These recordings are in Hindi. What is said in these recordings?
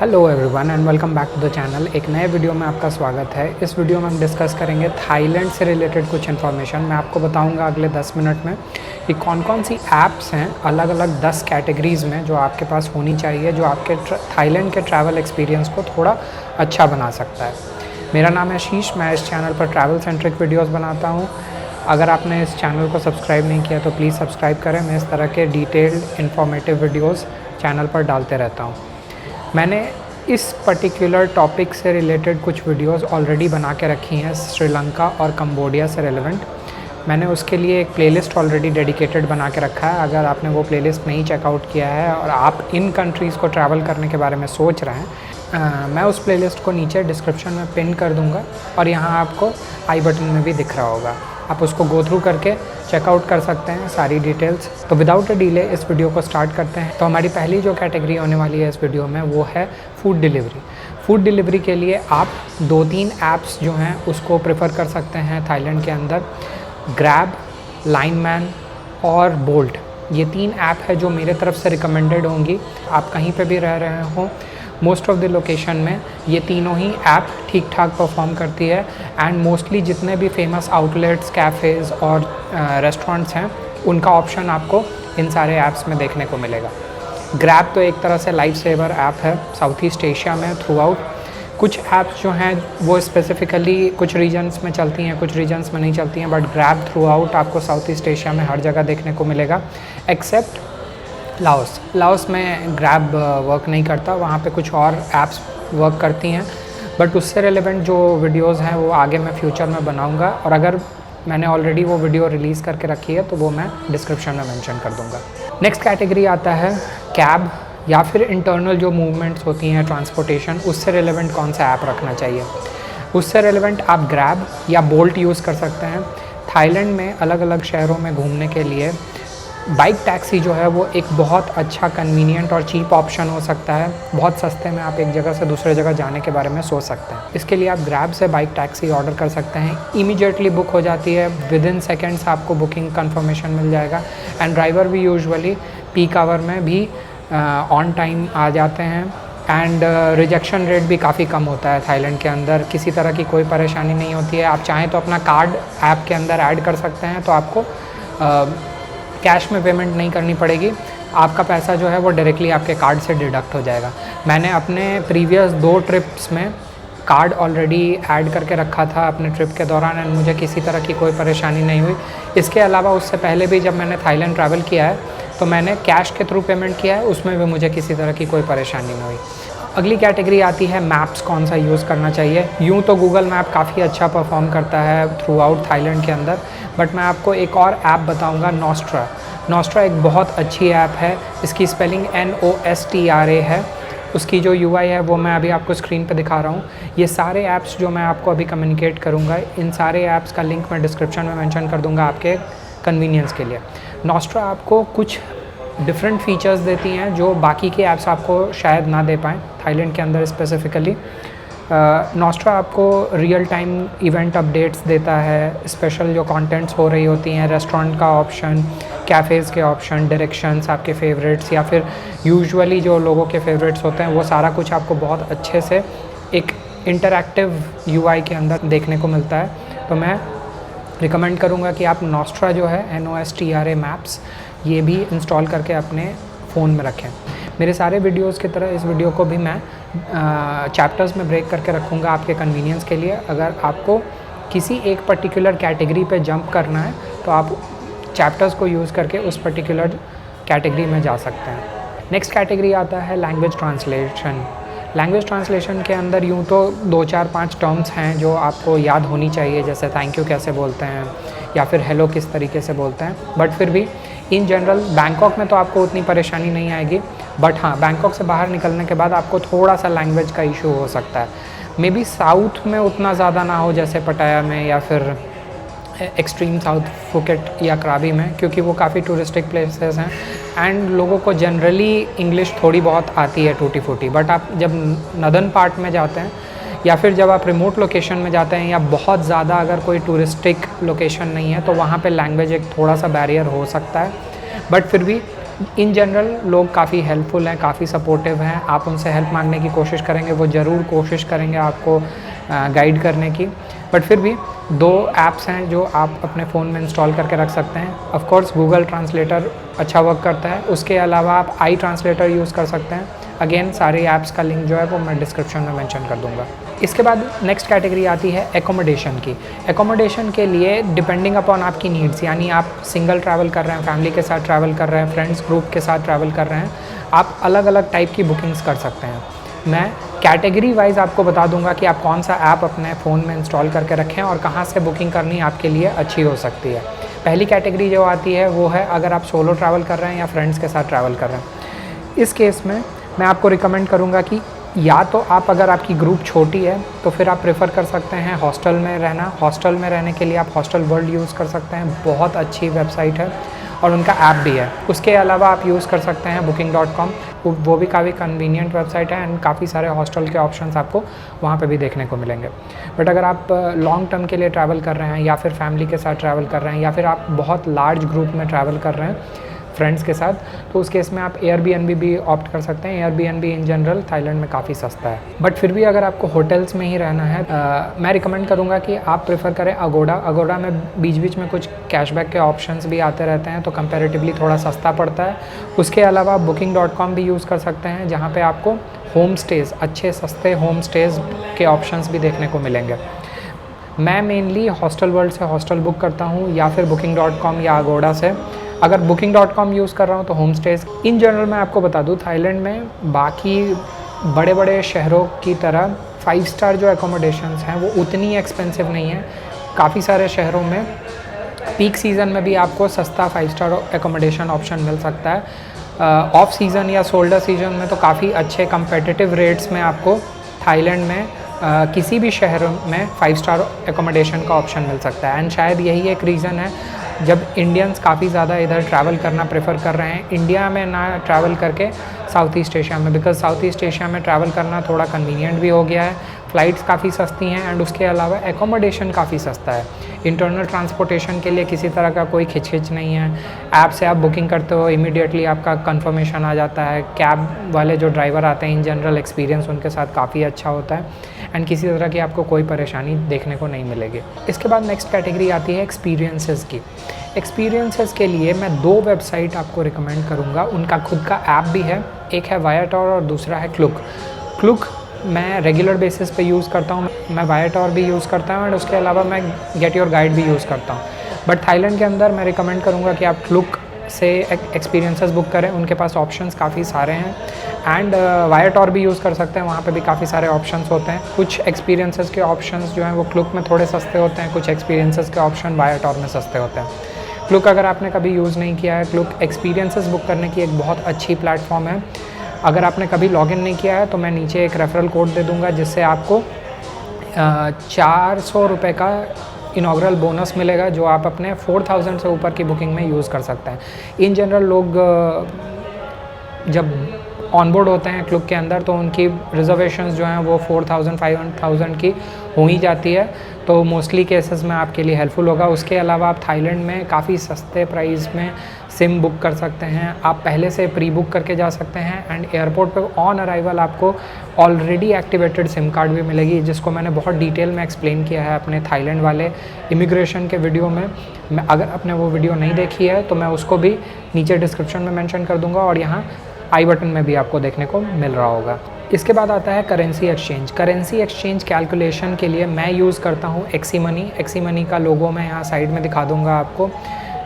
Hello everyone and welcome back to the channel. एक नए वीडियो में आपका स्वागत है। इस वीडियो में हम डिस्कस करेंगे थाईलैंड से रिलेटेड कुछ इन्फॉर्मेशन। मैं आपको बताऊंगा अगले 10 मिनट में कि कौन कौन सी ऐप्स हैं अलग अलग 10 कैटेगरीज़ में जो आपके पास होनी चाहिए, जो आपके थाईलैंड के ट्रैवल एक्सपीरियंस को थोड़ा अच्छा बना सकता है। मेरा नाम है शीश, मैं इस चैनल पर ट्रैवल सेंट्रिक वीडियोज़ बनाता हूँ। अगर आपने इस चैनल को सब्सक्राइब नहीं किया तो प्लीज़ सब्सक्राइब करें। मैं इस तरह के डिटेल्ड इन्फॉर्मेटिव वीडियोज़ चैनल पर डालते रहता हूँ। मैंने इस पर्टिकुलर टॉपिक से रिलेटेड कुछ वीडियोस ऑलरेडी बना के रखी हैं, श्रीलंका और कंबोडिया से रेलेवेंट। मैंने उसके लिए एक प्लेलिस्ट ऑलरेडी डेडिकेटेड बना के रखा है। अगर आपने वो प्लेलिस्ट नहीं चेकआउट किया है और आप इन कंट्रीज़ को ट्रैवल करने के बारे में सोच रहे हैं, मैं उस प्लेलिस्ट को नीचे डिस्क्रिप्शन में पिन कर दूँगा और यहाँ आपको आई बटन में भी दिख रहा होगा। आप उसको गो थ्रू करके चेकआउट कर सकते हैं सारी डिटेल्स। तो विदाउट अ डिले इस वीडियो को स्टार्ट करते हैं। तो हमारी पहली जो कैटेगरी होने वाली है इस वीडियो में वो है फूड डिलीवरी। फूड डिलीवरी के लिए आप 2-3 ऐप्स जो हैं उसको प्रेफर कर सकते हैं थाईलैंड के अंदर। ग्रैब, लाइनमैन और बोल्ट, ये 3 ऐप है जो मेरे तरफ से रिकमेंडेड होंगी। आप कहीं पे भी रह रहे हों, मोस्ट ऑफ द लोकेशन में ये तीनों ही ऐप ठीक ठाक परफॉर्म करती है। एंड मोस्टली जितने भी फेमस आउटलेट्स, कैफ़ेज़ और रेस्टोरेंट्स हैं उनका ऑप्शन आपको इन सारे ऐप्स में देखने को मिलेगा। ग्रैब तो एक तरह से लाइफ सेवर ऐप है साउथ ईस्ट एशिया में थ्रू आउट। कुछ ऐप्स जो हैं वो स्पेसिफ़िकली कुछ रीजन्स में चलती हैं, कुछ रीजन्स में नहीं चलती हैं, बट ग्रैब थ्रू आउट आपको साउथ ईस्ट एशिया में हर जगह देखने को मिलेगा एक्सेप्ट लाओस में ग्रैब वर्क नहीं करता, वहाँ पे कुछ और ऐप्स वर्क करती हैं। बट उससे रिलेवेंट जो वीडियोस हैं वो आगे मैं फ्यूचर में बनाऊंगा, और अगर मैंने ऑलरेडी वो वीडियो रिलीज़ करके रखी है तो वो मैं डिस्क्रिप्शन में मेंशन कर दूंगा। नेक्स्ट कैटेगरी आता है कैब या फिर इंटरनल जो मूवमेंट्स होती हैं ट्रांसपोर्टेशन, उससे रिलेवेंट कौन सा ऐप रखना चाहिए। उससे रिलेवेंट आप ग्रैब या बोल्ट यूज़ कर सकते हैं। थाईलैंड में अलग अलग शहरों में घूमने के लिए बाइक टैक्सी जो है वो एक बहुत अच्छा कन्वीनियंट और चीप ऑप्शन हो सकता है। बहुत सस्ते में आप एक जगह से दूसरे जगह जाने के बारे में सोच सकते हैं। इसके लिए आप ग्रैब से बाइक टैक्सी ऑर्डर कर सकते हैं। इमीडिएटली बुक हो जाती है, विदिन सेकेंड्स आपको बुकिंग कंफर्मेशन मिल जाएगा। एंड ड्राइवर भी यूजुअली पीक आवर में भी ऑन टाइम आ जाते हैं। एंड रिजेक्शन रेट भी काफ़ी कम होता है थाईलैंड के अंदर। किसी तरह की कोई परेशानी नहीं होती है। आप चाहें तो अपना कार्ड ऐप के अंदर ऐड कर सकते हैं, तो आपको कैश में पेमेंट नहीं करनी पड़ेगी। आपका पैसा जो है वो डायरेक्टली आपके कार्ड से डिडक्ट हो जाएगा। मैंने अपने प्रीवियस 2 ट्रिप्स में कार्ड ऑलरेडी ऐड करके रखा था अपने ट्रिप के दौरान, एंड मुझे किसी तरह की कोई परेशानी नहीं हुई। इसके अलावा उससे पहले भी जब मैंने थाईलैंड ट्रैवल किया है तो मैंने कैश के थ्रू पेमेंट किया है, उसमें भी मुझे किसी तरह की कोई परेशानी नहीं हुई। अगली कैटेगरी आती है मैप्स कौन सा यूज़ करना चाहिए। यूँ तो गूगल मैप काफ़ी अच्छा परफॉर्म करता है थ्रू आउट थाईलैंड के अंदर, बट मैं आपको एक और ऐप बताऊंगा, नोस्ट्रा एक बहुत अच्छी ऐप है। इसकी स्पेलिंग NOSTRA है। उसकी जो UI है वो मैं अभी आपको स्क्रीन पे दिखा रहा हूँ। ये सारे ऐप्स जो मैं आपको अभी कम्युनिकेट करूँगा, इन सारे ऐप्स का लिंक मैं डिस्क्रिप्शन में मेंशन कर दूँगा आपके कन्वीनियंस के लिए। नोस्ट्रा आपको कुछ डिफरेंट फीचर्स देती हैं जो बाकी के ऐप्स आपको शायद ना दे पाएँ थाईलैंड के अंदर स्पेसिफ़िकली। नोस्ट्रा आपको रियल टाइम इवेंट अपडेट्स देता है, स्पेशल जो कंटेंट्स हो रही होती हैं, रेस्टोरेंट का ऑप्शन, कैफ़ेज़ के ऑप्शन, डायरेक्शंस आपके फेवरेट्स या फिर यूजुअली जो लोगों के फेवरेट्स होते हैं, वो सारा कुछ आपको बहुत अच्छे से एक इंटरैक्टिव UI के अंदर देखने को मिलता है। तो मैं रिकमेंड करूँगा कि आप नोस्ट्रा जो है NOSTRA मैप्स, ये भी इंस्टॉल करके अपने फ़ोन में रखें। मेरे सारे वीडियोस की तरह इस वीडियो को भी मैं चैप्टर्स में ब्रेक करके रखूँगा आपके कन्वीनियंस के लिए। अगर आपको किसी एक पर्टिकुलर कैटेगरी पे जंप करना है तो आप चैप्टर्स को यूज़ करके उस पर्टिकुलर कैटेगरी में जा सकते हैं। नेक्स्ट कैटेगरी आता है लैंग्वेज ट्रांसलेशन। लैंग्वेज ट्रांसलेशन के अंदर यूँ तो 2-4-5 टर्म्स हैं जो आपको याद होनी चाहिए, जैसे थैंक यू कैसे बोलते हैं या फिर हेलो किस तरीके से बोलते हैं। बट फिर भी इन जनरल बैंकॉक में तो आपको उतनी परेशानी नहीं आएगी, बट हाँ, बैंकॉक से बाहर निकलने के बाद आपको थोड़ा सा लैंग्वेज का इशू हो सकता है। मे बी साउथ में उतना ज़्यादा ना हो जैसे पटाया में या फिर एक्सट्रीम साउथ फुकेट या क्राबी में, क्योंकि वो काफ़ी टूरिस्टिक प्लेसेस हैं एंड लोगों को जनरली इंग्लिश थोड़ी बहुत आती है टूटी फूटी। बट आप जब नदर्न पार्ट में जाते हैं या फिर जब आप रिमोट लोकेशन में जाते हैं या बहुत ज़्यादा अगर कोई टूरिस्टिक लोकेशन नहीं है तो वहाँ पे लैंग्वेज एक थोड़ा सा बैरियर हो सकता है। बट फिर भी इन जनरल लोग काफ़ी हेल्पफुल हैं, काफ़ी सपोर्टिव हैं। आप उनसे हेल्प मांगने की कोशिश करेंगे, वो ज़रूर कोशिश करेंगे आपको गाइड करने की। बट फिर भी 2 ऐप्स हैं जो आप अपने फ़ोन में इंस्टॉल करके रख सकते हैं। ऑफ़ कोर्स गूगल ट्रांसलेटर अच्छा वर्क करता है, उसके अलावा आप आई ट्रांसलेटर यूज़ कर सकते हैं। अगेन सारे ऐप्स का लिंक जो है वो मैं डिस्क्रिप्शन में मेंशन कर दूँगा। इसके बाद नेक्स्ट कैटेगरी आती है एकोमोडेशन की। एकोमोडेशन के लिए डिपेंडिंग अपॉन आपकी नीड्स, यानी आप सिंगल ट्रैवल कर रहे हैं, फैमिली के साथ ट्रैवल कर रहे हैं, फ्रेंड्स ग्रुप के साथ ट्रैवल कर रहे हैं, आप अलग अलग टाइप की बुकिंग्स कर सकते हैं। मैं कैटेगरी वाइज आपको बता दूंगा कि आप कौन सा ऐप अपने फ़ोन में इंस्टॉल करके रखें और कहाँ से बुकिंग करनी आपके लिए अच्छी हो सकती है। पहली कैटेगरी जो आती है वो है अगर आप सोलो ट्रैवल कर रहे हैं या फ्रेंड्स के साथ ट्रैवल कर रहे हैं। इस केस में मैं आपको रिकमेंड करूँगा कि या तो आप, अगर आपकी ग्रुप छोटी है तो फिर आप प्रेफर कर सकते हैं हॉस्टल में रहना। हॉस्टल में रहने के लिए आप हॉस्टल वर्ल्ड यूज़ कर सकते हैं, बहुत अच्छी वेबसाइट है और उनका ऐप भी है। उसके अलावा आप यूज़ कर सकते हैं booking.com, वो भी काफ़ी कन्वीनियंट वेबसाइट है एंड काफ़ी सारे हॉस्टल के ऑप्शंस आपको वहाँ पे भी देखने को मिलेंगे। बट अगर आप लॉन्ग टर्म के लिए ट्रैवल कर रहे हैं या फिर फैमिली के साथ ट्रैवल कर रहे हैं या फिर आप बहुत लार्ज ग्रुप में ट्रैवल कर रहे हैं फ्रेंड्स के साथ, तो उस केस में आप एयरबीएनबी भी ऑप्ट कर सकते हैं। एयरबीएनबी इन जनरल थाईलैंड में काफ़ी सस्ता है। बट फिर भी अगर आपको होटल्स में ही रहना है, मैं रिकमेंड करूँगा कि आप प्रेफर करें अगोडा। अगोडा में बीच बीच में कुछ कैशबैक के ऑप्शंस भी आते रहते हैं, तो कंपैरेटिवली थोड़ा सस्ता पड़ता है। उसके अलावा booking.com भी यूज़ कर सकते हैं, जहाँ पे आपको होम स्टेज़, अच्छे सस्ते होम स्टेज़ के ऑप्शंस भी देखने को मिलेंगे। मैं मेनली हॉस्टल वर्ल्ड से हॉस्टल बुक करता हूँ या फिर booking.com या अगोडा से। अगर booking.com यूज़ कर रहा हूँ तो होम स्टेज़। इन जनरल मैं आपको बता दूँ, थाईलैंड में बाकी बड़े बड़े शहरों की तरह 5 स्टार जो एकोमोडेशंस हैं वो उतनी एक्सपेंसिव नहीं है। काफ़ी सारे शहरों में पीक सीज़न में भी आपको सस्ता 5 स्टार एकोमोडेशन ऑप्शन मिल सकता है। ऑफ सीज़न या शोल्डर सीज़न में तो काफ़ी अच्छे कंपेटिटिव रेट्स में आपको थाईलैंड में किसी भी शहर में 5 स्टार एकोमोडेशन का ऑप्शन मिल सकता है। एंड शायद यही एक रीज़न है जब इंडियंस काफ़ी ज़्यादा इधर ट्रैवल करना प्रेफर कर रहे हैं, इंडिया में ना ट्रैवल करके साउथ ईस्ट एशिया में, बिकॉज साउथ ईस्ट एशिया में ट्रैवल करना थोड़ा कन्वीनियंट भी हो गया है। फ़्लाइट्स काफ़ी सस्ती हैं एंड उसके अलावा एकोमोडेशन काफ़ी सस्ता है। इंटरनल ट्रांसपोर्टेशन के लिए किसी तरह का कोई खिचखिच नहीं है। ऐप से आप बुकिंग करते हो, इमीडिएटली आपका कंफर्मेशन आ जाता है। कैब वाले जो ड्राइवर आते हैं, इन जनरल एक्सपीरियंस उनके साथ काफ़ी अच्छा होता है एंड किसी तरह की आपको कोई परेशानी देखने को नहीं मिलेगी। इसके बाद नेक्स्ट कैटेगरी आती है एक्सपीरियंसेस की। एक्सपीरियंसेस के लिए मैं 2 वेबसाइट आपको रिकमेंड करूँगा, उनका खुद का ऐप भी है। एक है वायाटोर और दूसरा है क्लुक। क्लुक मैं रेगुलर बेसिस पे यूज़ करता हूँ, मैं वायाटोर भी यूज़ करता हूँ और उसके अलावा मैं गेट योर गाइड भी यूज़ करता हूँ। बट थाईलैंड के अंदर मैं रिकमेंड करूँगा कि आप क्लुक से एक्सपीरियंसेस बुक करें, उनके पास ऑप्शंस काफ़ी सारे हैं। एंड वायाटोर भी यूज़ कर सकते हैं, वहाँ पे भी काफ़ी सारे ऑप्शंस होते हैं। कुछ एक्सपीरियंसेस के ऑप्शंस जो हैं वो क्लुक में थोड़े सस्ते होते हैं, कुछ एक्सपीरियंसेस के ऑप्शन वायाटोर में सस्ते होते हैं। क्लुक अगर आपने कभी यूज़ नहीं किया है, क्लुक एक्सपीरियंसेस बुक करने की एक बहुत अच्छी प्लेटफॉर्म है। अगर आपने कभी लॉगिन नहीं किया है तो मैं नीचे एक रेफरल कोड दे दूँगा, जिससे आपको 400 रुपये का इनॉग्रल बोनस मिलेगा, जो आप अपने 4000 से ऊपर की बुकिंग में यूज़ कर सकते हैं। इन जनरल लोग जब ऑनबोर्ड होते हैं क्लुक के अंदर तो उनकी रिजर्वेशंस जो हैं वो 4000 5000 की हो ही जाती है, तो मोस्टली केसेस में आपके लिए हेल्पफुल होगा। उसके अलावा आप थाईलैंड में काफ़ी सस्ते प्राइस में सिम बुक कर सकते हैं, आप पहले से प्री बुक करके जा सकते हैं एंड एयरपोर्ट पे ऑन अराइवल आपको ऑलरेडी एक्टिवेटेड सिम कार्ड भी मिलेगी, जिसको मैंने बहुत डिटेल में एक्सप्लेन किया है अपने थाईलैंड वाले इमिग्रेशन के वीडियो में। मैं अगर आपने वो वीडियो नहीं देखी है तो मैं उसको भी नीचे डिस्क्रिप्शन में मेंशन कर दूंगा और यहाँ आई बटन में भी आपको देखने को मिल रहा होगा। इसके बाद आता है currency exchange. Currency exchange calculation के लिए मैं यूज़ करता हूँ एक्सीमनी। एक्सीमनी का लोगो मैं यहाँ साइड में दिखा दूँगा आपको।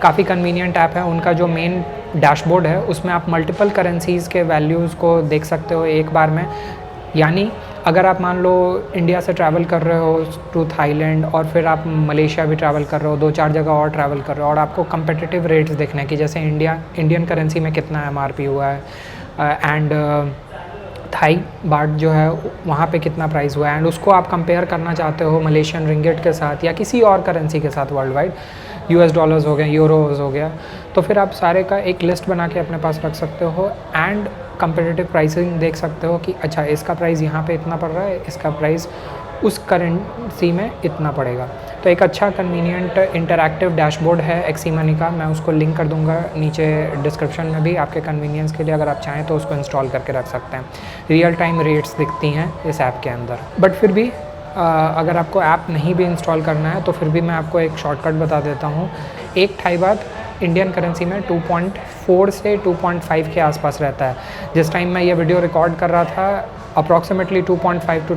काफ़ी कन्वीनियंट ऐप है। उनका जो मेन डैशबोर्ड है उसमें आप मल्टीपल करेंसीज़ के वैल्यूज़ को देख सकते हो एक बार में। यानी अगर आप मान लो इंडिया से ट्रैवल कर रहे हो टू थाईलैंड और फिर आप मलेशिया भी ट्रैवल कर रहे हो, 2-4 जगह और ट्रैवल कर रहे हो और आपको कंपेटिटिव रेट्स देखने की, जैसे इंडियन करेंसी में कितना MRP हुआ है एंड थाई बाट जो है वहाँ पे कितना प्राइस हुआ है एंड उसको आप कंपेयर करना चाहते हो मलेशियन रिंगिट के साथ या किसी और करेंसी के साथ वर्ल्ड वाइड, US डॉलर्स हो गए, यूरोज़ हो गया, तो फिर आप सारे का एक लिस्ट बना के अपने पास रख सकते हो एंड कंपेटिटिव प्राइसिंग देख सकते हो कि अच्छा इसका प्राइस यहाँ पे इतना पड़ रहा है, इसका प्राइस उस करेंसी में इतना पड़ेगा। तो एक अच्छा कन्वीनियंट इंटरैक्टिव डैशबोर्ड है एक्सी मनी का, मैं उसको लिंक कर दूंगा नीचे डिस्क्रिप्शन में भी आपके कन्वीनियंस के लिए। अगर आप चाहें तो उसको इंस्टॉल करके रख सकते हैं। रियल टाइम रेट्स दिखती हैं इस ऐप के अंदर। बट फिर भी अगर आपको ऐप नहीं भी इंस्टॉल करना है तो फिर भी मैं आपको एक शॉर्टकट बता देता हूँ। एक थाई बात इंडियन करेंसी में 2.4 से 2.5 के आसपास रहता है। जिस टाइम मैं ये वीडियो रिकॉर्ड कर रहा था अप्रॉक्सीमेटली 2.5 टू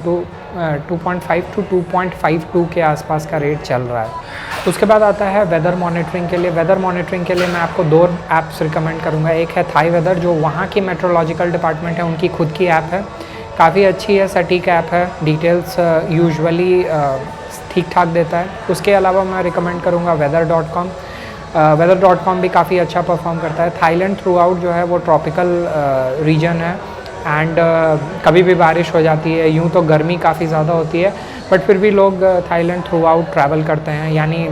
2.52 के आसपास का रेट चल रहा है। उसके बाद आता है वेदर मॉनिटरिंग के लिए। वेदर मॉनिटरिंग के लिए मैं आपको 2 ऐप्स रिकमेंड करूँगा। एक है थाई वेदर, जो वहाँ की मेट्रोलॉजिकल डिपार्टमेंट है, उनकी खुद की ऐप है, काफ़ी अच्छी है, सटीक ऐप है, डिटेल्स यूजुअली ठीक ठाक देता है। उसके अलावा मैं रिकमेंड करूँगा weather.com। weather.com भी काफ़ी अच्छा परफॉर्म करता है। थाईलैंड थ्रू आउट जो है वो ट्रॉपिकल रीजन है एंड कभी भी बारिश हो जाती है। यूँ तो गर्मी काफ़ी ज़्यादा होती है बट फिर भी लोग थाईलैंड थ्रू आउट ट्रैवल करते हैं, यानी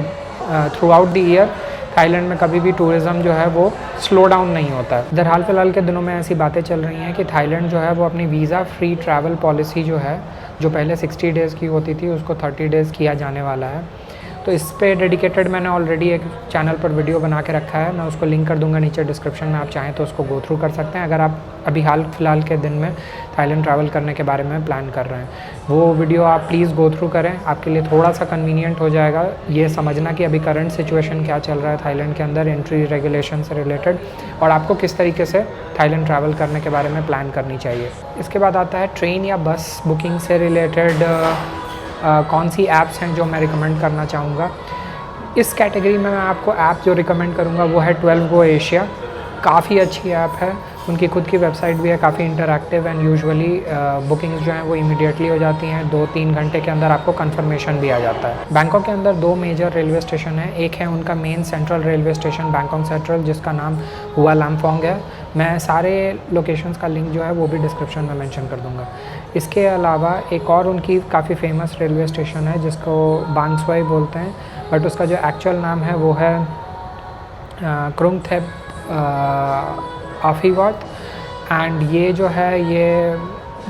through out the year Thailand में कभी भी टूरिज़्म जो है वो स्लो डाउन नहीं होता है। इधर हाल फिलहाल के दिनों में ऐसी बातें चल रही हैं कि थाईलैंड जो है वो अपनी वीज़ा फ्री ट्रैवल पॉलिसी जो है, जो पहले 60 डेज़ की होती थी, उसको 30 डेज़ किया जाने वाला है। तो इस पे डेडिकेटेड मैंने ऑलरेडी एक चैनल पर वीडियो बना के रखा है, मैं उसको लिंक कर दूंगा नीचे डिस्क्रिप्शन में, आप चाहें तो उसको गो थ्रू कर सकते हैं अगर आप अभी हाल फिलहाल के दिन में थाईलैंड ट्रैवल करने के बारे में प्लान कर रहे हैं। वो वीडियो आप प्लीज़ गो थ्रू करें, आपके लिए थोड़ा सा कन्वीनियंट हो जाएगा ये समझना कि अभी करंट सिचुएशन क्या चल रहा है थाईलैंड के अंदर एंट्री रेगुलेशन से रिलेटेड, और आपको किस तरीके से थाईलैंड ट्रैवल करने के बारे में प्लान करनी चाहिए। इसके बाद आता है ट्रेन या बस बुकिंग से रिलेटेड कौन सी ऐप्स हैं जो मैं रिकमेंड करना चाहूँगा। इस कैटेगरी में मैं आपको ऐप जो रिकमेंड करूँगा वो है 12Go Asia। काफ़ी अच्छी ऐप है, उनकी खुद की वेबसाइट भी है, काफ़ी इंटरैक्टिव एंड यूजुअली बुकिंग्स जो हैं वो इमीडिएटली हो जाती हैं, 2-3 घंटे के अंदर आपको कंफर्मेशन भी आ जाता है। बैंकॉक के अंदर 2 मेजर रेलवे स्टेशन हैं। एक है उनका main central railway station Bangkok central, जिसका नाम हुआ लामफोंग है। मैं सारे लोकेशंस का लिंक जो है वो भी डिस्क्रिप्शन में मेंशन कर दूंगा। इसके अलावा एक और उनकी काफ़ी फेमस रेलवे स्टेशन है जिसको बांसवाई बोलते हैं, बट उसका जो एक्चुअल नाम है वो है क्रुंगथेप आफीगॉट। एंड ये जो है ये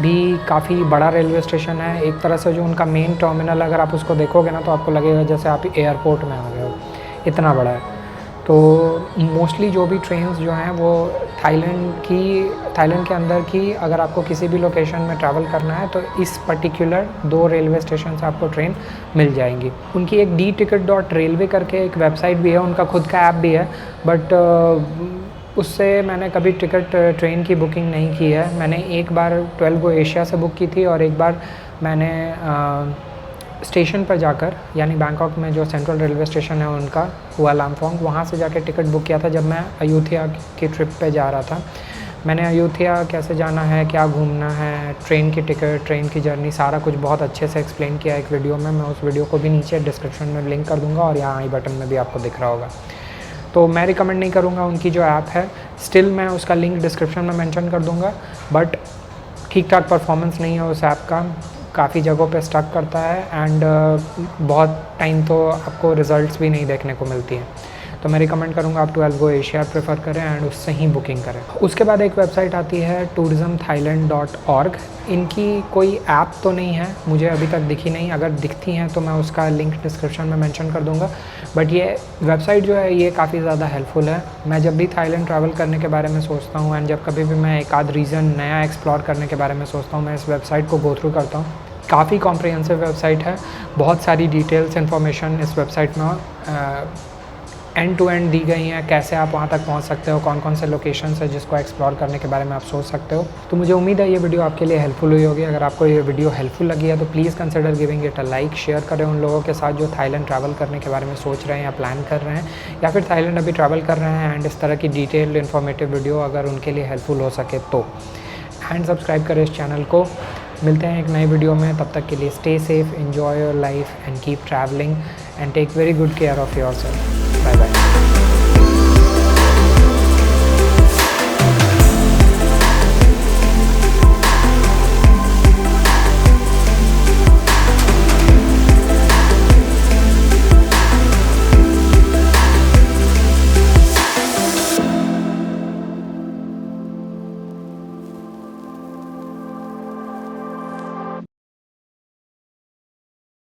भी काफ़ी बड़ा रेलवे स्टेशन है। एक तरह से जो उनका मेन टर्मिनल अगर आप उसको देखोगे ना तो आपको लगेगा जैसे आप एयरपोर्ट में आ गए हो, इतना बड़ा है। तो मोस्टली जो भी ट्रेन्स जो हैं वो थाईलैंड के अंदर की अगर आपको किसी भी लोकेशन में ट्रैवल करना है तो इस पर्टिकुलर 2 रेलवे स्टेशन से आपको ट्रेन मिल जाएंगी। उनकी एक dticket.railway करके एक वेबसाइट भी है, उनका खुद का ऐप भी है, बट उससे मैंने कभी टिकट ट्रेन की बुकिंग नहीं की है। मैंने एक बार 12Go Asia से बुक की थी और एक बार मैंने स्टेशन पर जाकर, यानी बैंकॉक में जो सेंट्रल रेलवे स्टेशन है उनका हुआ लामफोंग, वहाँ से जाकर टिकट बुक किया था जब मैं अयोध्या की ट्रिप पे जा रहा था। मैंने अयोध्या कैसे जाना है, क्या घूमना है, ट्रेन की टिकट, ट्रेन की जर्नी, सारा कुछ बहुत अच्छे से एक्सप्लेन किया एक वीडियो में। मैं उस वीडियो को भी नीचे डिस्क्रिप्शन में लिंक कर दूँगा और यहाँ आई बटन में भी आपको दिख रहा होगा। तो मैं रिकमेंड नहीं करूँगा उनकी जो ऐप है, स्टिल मैं उसका लिंक डिस्क्रिप्शन में मेंशन कर दूँगा, बट ठीक ठाक परफॉर्मेंस नहीं है उस ऐप का, काफ़ी जगहों पे स्टक करता है एंड बहुत टाइम तो आपको रिज़ल्ट्स भी नहीं देखने को मिलती हैं। तो मैं रिकमेंड करूँगा आप 12Go Asia प्रेफर करें एंड उससे ही बुकिंग करें। उसके बाद एक वेबसाइट आती है tourismthailand.org। इनकी कोई ऐप तो नहीं है, मुझे अभी तक दिखी नहीं, अगर दिखती हैं तो मैं उसका लिंक डिस्क्रिप्शन में मेंशन कर दूंगा। बट ये वेबसाइट जो है ये काफ़ी ज़्यादा हेल्पफुल है। मैं जब भी थाईलैंड ट्रैवल करने के बारे में सोचता हूँ एंड जब कभी भी मैं एक आध रीज़न नया एक्सप्लोर करने के बारे में सोचता हूँ, मैं इस वेबसाइट को गो थ्रू करता हूँ। काफ़ी कॉम्प्रिहेंसिव वेबसाइट है, बहुत सारी डिटेल्स इन्फॉर्मेशन इस वेबसाइट में एंड टू एंड दी गई हैं, कैसे आप वहाँ तक पहुँच सकते हो, कौन कौन से लोकेशंस है जिसको एक्सप्लोर करने के बारे में आप सोच सकते हो। तो मुझे उम्मीद है ये वीडियो आपके लिए हेल्पफुल हुई होगी। अगर आपको ये वीडियो हेल्पफुल लगी है तो please consider giving it a like, share करें उन लोगों के साथ जो थाईलैंड ट्रैवल करने के बारे में सोच रहे हैं या प्लान कर रहे हैं या फिर थाईलैंड अभी ट्रैवल कर रहे हैं एंड इस तरह की डिटेल्ड इन्फॉर्मेटिव वीडियो अगर उनके लिए हेल्पफुल हो सके तो। एंड सब्सक्राइब करें इस चैनल को। मिलते हैं एक नई वीडियो में, तब तक के लिए stay safe, enjoy your life and keep travelling and take very good care of yourself. Bye bye.